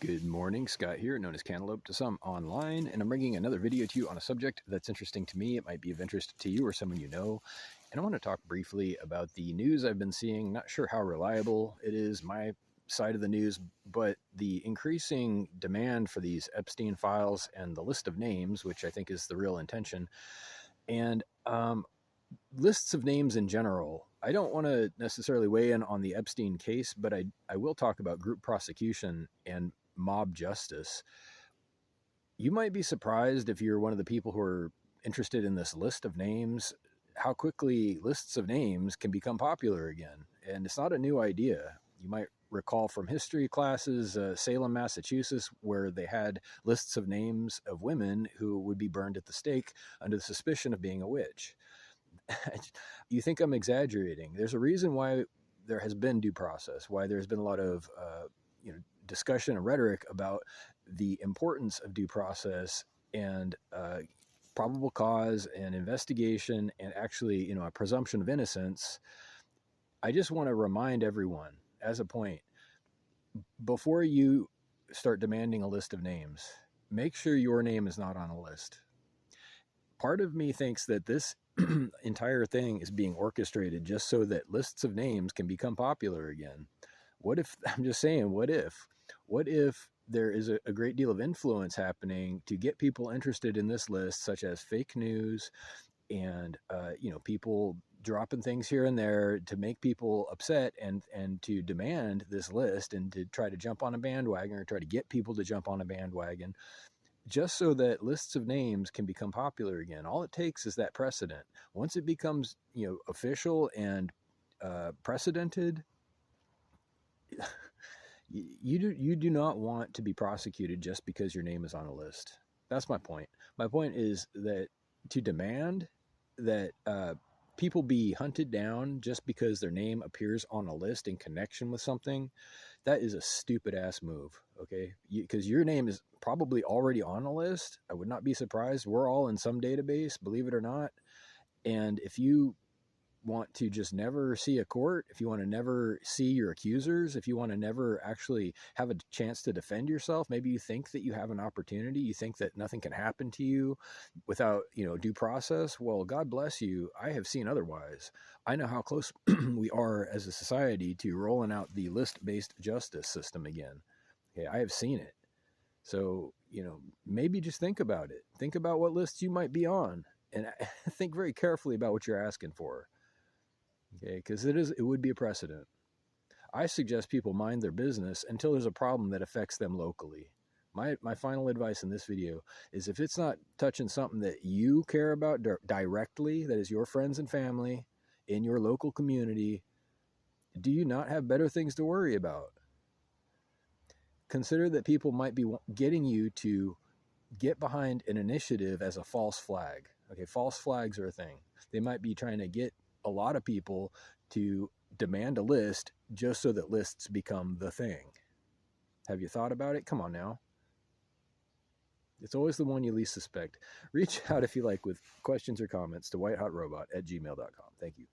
Good morning, Scott here, known as Cantaloupe to some online, and I'm bringing another video to you on a subject that's interesting to me. It might be of interest to you or someone you know, and I want to talk briefly about the news I've been seeing. Not sure how reliable it is, my side of the news, but the increasing demand for these Epstein files and the list of names, which I think is the real intention, and lists of names in general. I don't want to necessarily weigh in on the Epstein case, but I will talk about group prosecution and mob justice. You might be surprised if you're one of the people who are interested in this list of names, how quickly lists of names can become popular again. And it's not a new idea. You might recall from history classes, Salem, Massachusetts, where they had lists of names of women who would be burned at the stake under the suspicion of being a witch. You think I'm exaggerating. There's a reason why there has been due process, why there's been a lot of discussion and rhetoric about the importance of due process and probable cause and investigation and actually, a presumption of innocence. I just want to remind everyone as a point, before you start demanding a list of names, make sure your name is not on a list. Part of me thinks that this entire thing is being orchestrated just so that lists of names can become popular again. What if, I'm just saying, what if there is a great deal of influence happening to get people interested in this list, such as fake news and, people dropping things here and there to make people upset and to demand this list and to try to jump on a bandwagon or try to get people to jump on a bandwagon, just so that lists of names can become popular again. All it takes is that precedent. Once it becomes, official and precedented, you do not want to be prosecuted just because your name is on a list. That's my point. My point is that to demand that people be hunted down just because their name appears on a list in connection with something, that is a stupid ass move. Okay, because your name is probably already on a list. I would not be surprised. We're all in some database, believe it or not. And if you want to just never see a court, if you want to never see your accusers, if you want to never actually have a chance to defend yourself, maybe you think that you have an opportunity, you think that nothing can happen to you without, due process. Well, God bless you. I have seen otherwise. I know how close we are as a society to rolling out the list-based justice system again. Okay, I have seen it. So, maybe just think about it. Think about what lists you might be on and think very carefully about what you're asking for. Okay, because it would be a precedent. I suggest people mind their business until there's a problem that affects them locally. My final advice in this video is, if it's not touching something that you care about directly, that is your friends and family in your local community, do you not have better things to worry about? Consider that people might be getting you to get behind an initiative as a false flag. Okay, false flags are a thing. They might be trying to get a lot of people to demand a list just so that lists become the thing. Have you thought about it? Come on now. It's always the one you least suspect. Reach out if you like with questions or comments to whitehotrobot@gmail.com. Thank you.